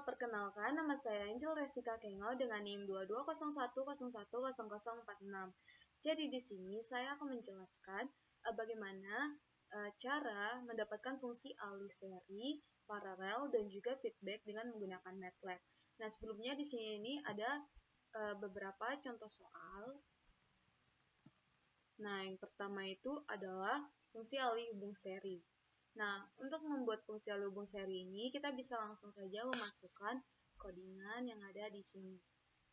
perkenalkan, nama saya Angel Restika Kengo dengan NIM 2201010046. Jadi di sini saya akan menjelaskan bagaimana cara mendapatkan fungsi alih seri, paralel, dan juga feedback dengan menggunakan MATLAB. Nah, sebelumnya di sini ini ada beberapa contoh soal. Nah, yang pertama itu adalah fungsi alih hubung seri. Nah, untuk membuat fungsi alih hubung seri ini, kita bisa langsung saja memasukkan codingan yang ada di sini.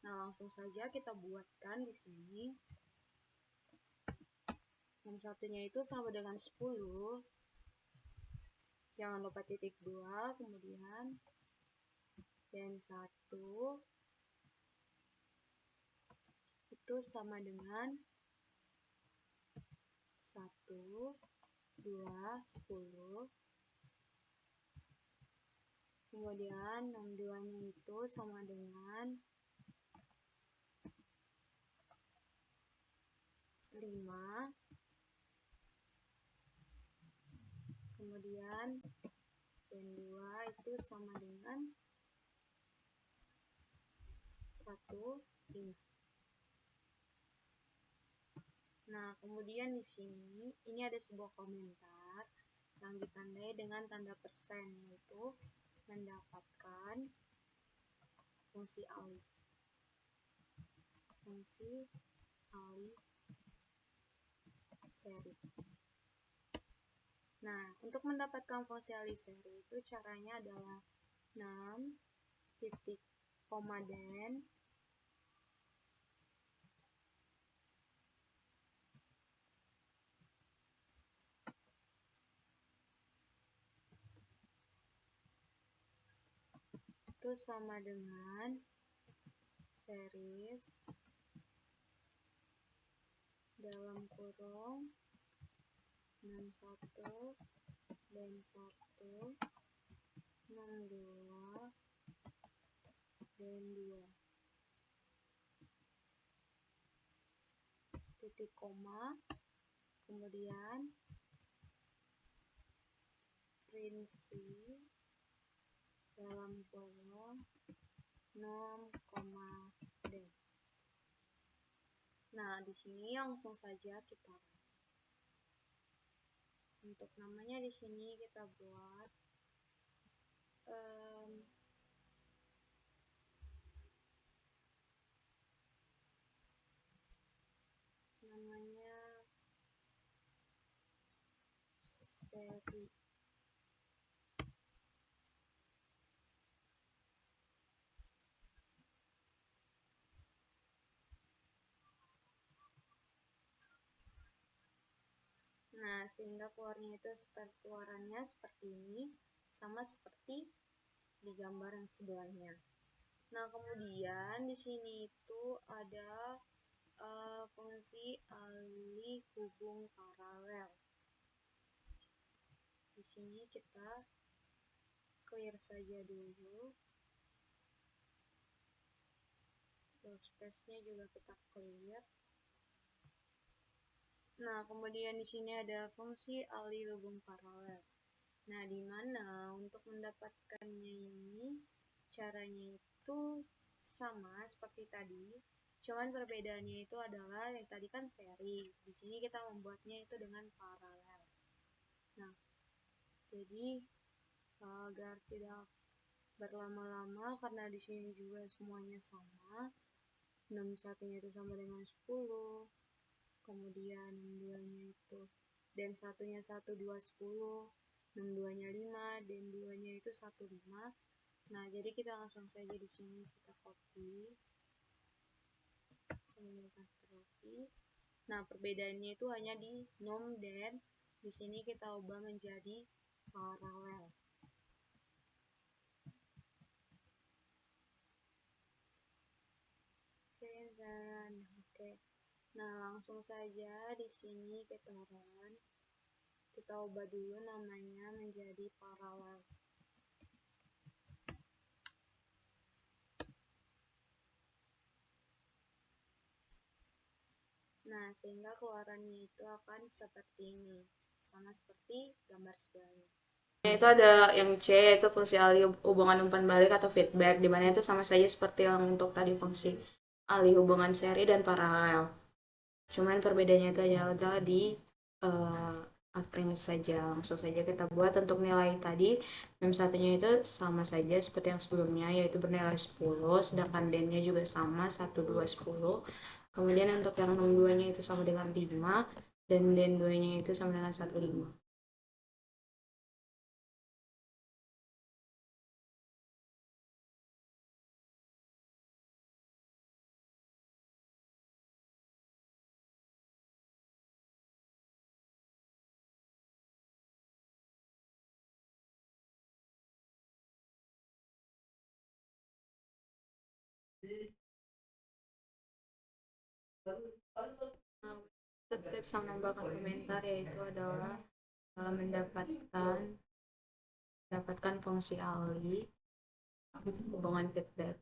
Nah, langsung saja kita buatkan di sini. Yang satunya itu sama dengan 10. Jangan lupa titik 2, kemudian dan 1 itu sama dengan 1, 2, 10. Kemudian 62-nya itu sama dengan 5. Kemudian dan 2 itu sama dengan 1, 5. Nah, kemudian di sini ini ada sebuah komentar yang ditandai dengan tanda persen, yaitu mendapatkan fungsi alih. Fungsi alih seri. Nah, untuk mendapatkan fungsi alih seri itu caranya adalah 6 titik koma dan itu sama dengan series dalam kurung 61 dan 1 62 dan 2 titik koma, kemudian prinsip dalam kurung 0, dan. Nah, di sini langsung saja kita untuk namanya di sini kita buat namanya seri. Nah, sehingga keluarannya seperti ini, sama seperti di gambar yang sebelahnya. Nah, kemudian di sini itu ada fungsi alih hubung paralel. Di sini kita clear saja dulu. Workspace-nya juga kita clear. Nah, kemudian di sini ada fungsi alih hubung paralel. Nah, di mana untuk mendapatkannya ini caranya itu sama seperti tadi, cuman perbedaannya itu adalah yang tadi kan seri, di sini kita membuatnya itu dengan paralel. Nah, jadi agar tidak berlama-lama karena di sini juga semuanya sama, 61-nya itu sama dengan 10, kemudian 2-nya itu dan 1-nya 1, 2, 10, 62-nya 5, dan 2-nya itu 1, 5. Nah, jadi kita langsung saja di sini kita copy. Nah, perbedaannya itu hanya di nom dan di sini kita ubah menjadi paralel. Oke. Nah, langsung saja di sini kita run. Kita ubah dulu namanya menjadi paralel. Nah, sehingga keluarannya itu akan seperti ini, sama seperti gambar sebelahnya. Itu ada yang C, yaitu fungsi alih hubungan umpan balik atau feedback, di mana itu sama saja seperti yang untuk tadi fungsi alih hubungan seri dan paralel. Cuman perbedaannya itu adalah di uh, apa saja. Langsung saja kita buat untuk nilai tadi. Mem satunya itu sama saja seperti yang sebelumnya, yaitu bernilai 10, sedangkan den-nya juga sama, 1, 2, 10. Kemudian untuk yang 62-nya itu sama dengan 5, dan den 2-nya itu sama dengan 1, 5. Tips yang menambahkan komentar yaitu adalah mendapatkan fungsi alih hubungan feedback.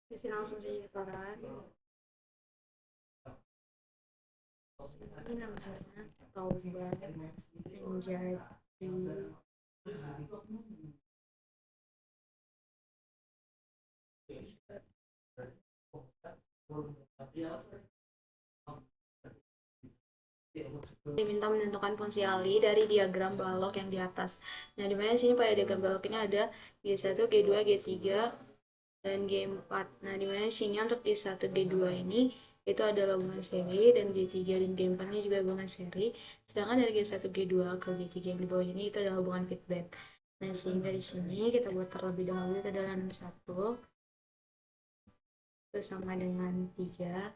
Jadi langsung saja kita run. Ini namanya toolbar menjadi diminta menentukan fungsi alih dari diagram balok yang di atas. Nah, di mana sini pada diagram balok ini ada G1, G2, G3, dan G4. Nah, di mana sini untuk G1, G2 ini itu adalah hubungan seri, dan G3 dan G4-nya juga hubungan seri. Sedangkan dari G1, G2 ke G3 yang di bawah ini itu adalah hubungan feedback. Nah, sehingga di sini kita buat terlebih dahulu itu adalah 61 itu sama dengan 3.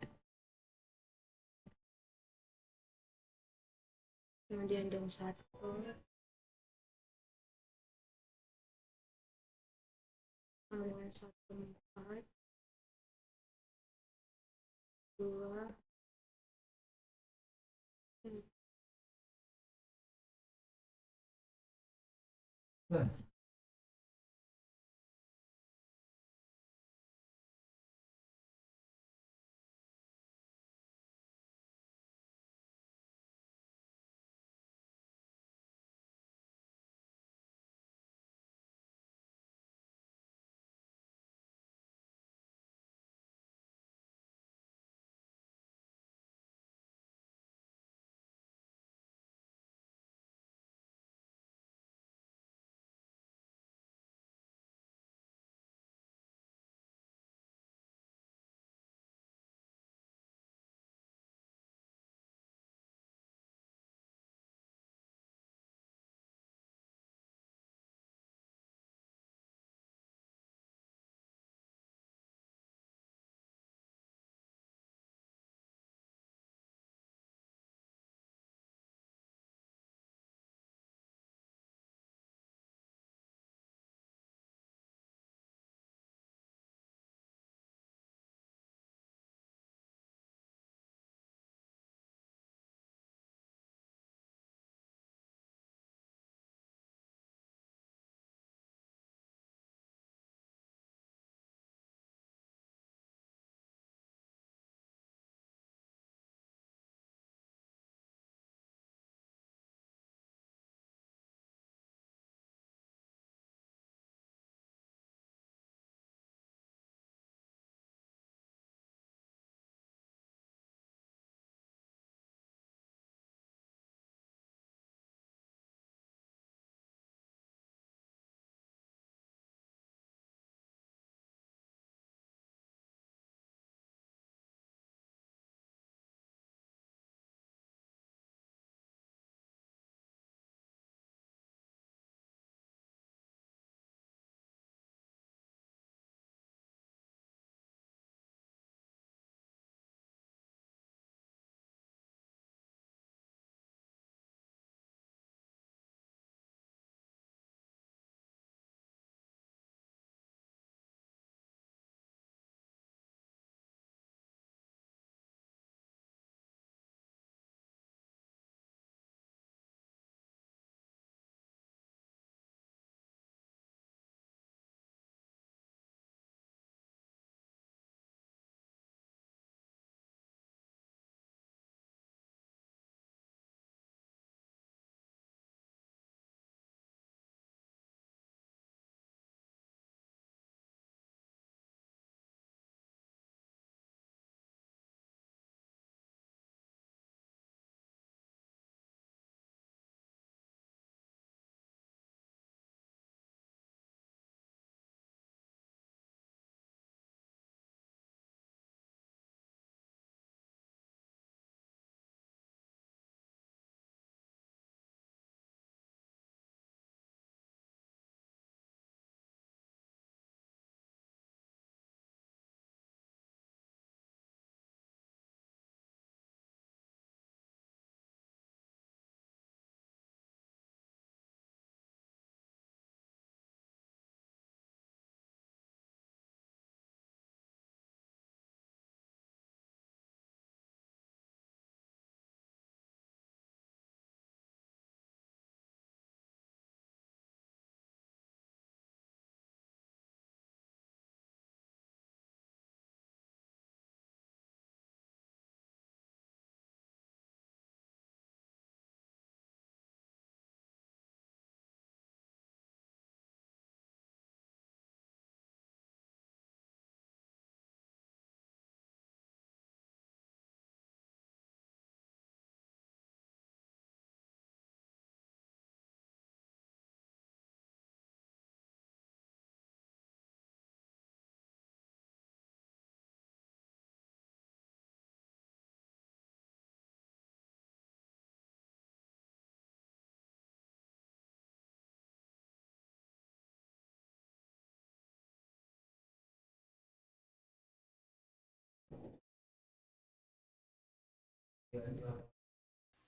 Kemudian dan 1 sama dengan 1, 4, 2,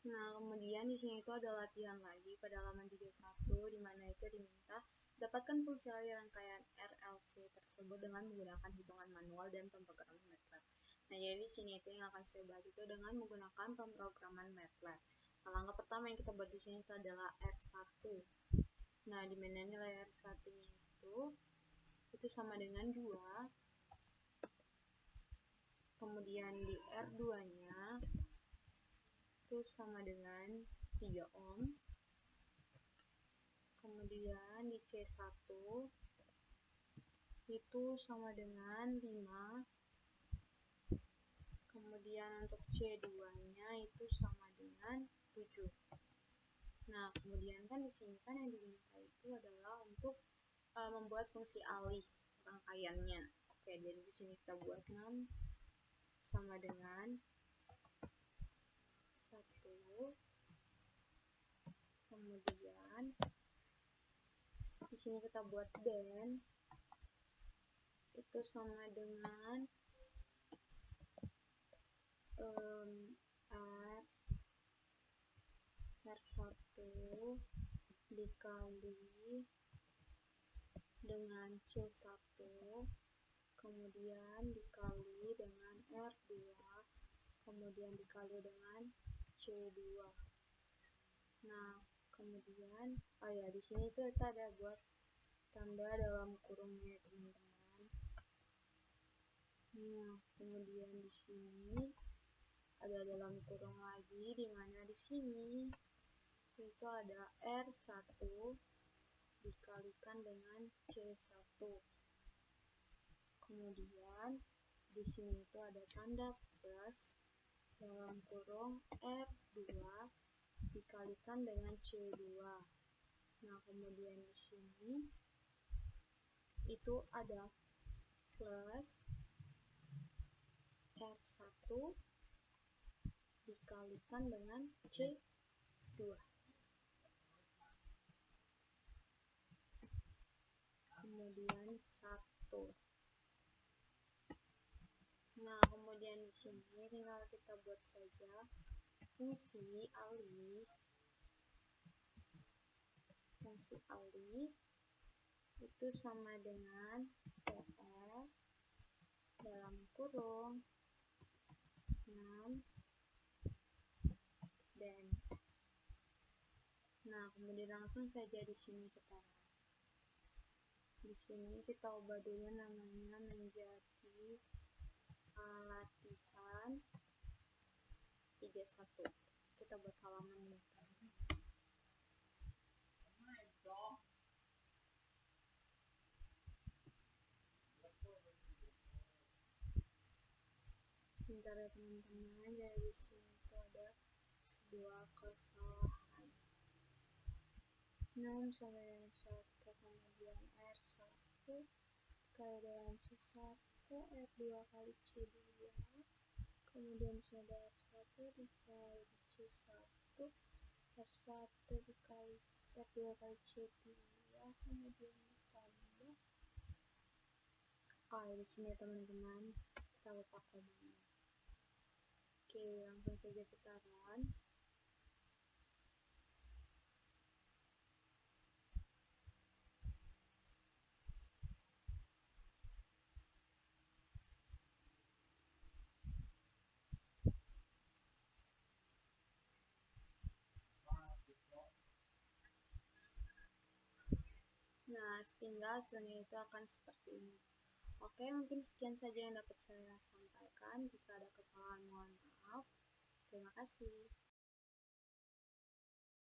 Nah, kemudian di sini itu ada latihan lagi pada halaman 31 di mana itu diminta dapatkan fungsi rangkaian RLC tersebut dengan menggunakan hitungan manual dan pemrograman MATLAB. Nah, jadi di sini itu yang akan saya bahas itu dengan menggunakan pemrograman MATLAB. Nah, langkah pertama yang kita buat di sini itu adalah R1. Nah, di mana nilai R1-nya itu sama dengan 2. Kemudian di R2-nya itu sama dengan 3 ohm. Kemudian di C1 itu sama dengan 5. Kemudian untuk C2-nya itu sama dengan 7. Nah, kemudian kan di sini kan yang diminta itu adalah untuk membuat fungsi alih rangkaiannya. Oke, jadi di sini kita buat 6 sama dengan 1. Kemudian di sini kita buat dan itu sama dengan R1 dikali dengan C1 kemudian dikali dengan R2 kemudian dikali dengan C2. Nah, kemudian di sini tuh kita ada buat tanda dalam kurungnya teman-teman. Nah, kemudian di sini ada dalam kurung lagi di mana di sini itu ada R1 dikalikan dengan C1. Kemudian di sini itu ada tanda plus dalam kurung R2 dikalikan dengan C2. Nah, kemudian di sini itu ada plus R1 dikalikan dengan C2. Kemudian 1. Nah, kemudian di sini tinggal kita buat saja fungsi alih. Fungsi alih itu sama dengan PR dalam kurung 6 dan. Nah, kemudian langsung saja di sini kita ubah dulu namanya menjadi latihan 31. Kita buat halaman sebentar ya teman-teman. Dari sini itu ada sebuah kesalahan 6 sama dengan 1 kemudian R1 kali dengan C1 R2 kali C2 kemudian sudah R1 dikali C1 R1 dikali R2 kali C2 kemudian ditambah di sini teman-teman kita lupa komanya. Oke, langsung saja kita run. Nah, sehingga hasilnya itu akan seperti ini. Oke, mungkin sekian saja yang dapat saya sampaikan. Jika ada kesalahan, mohon maaf. Terima kasih.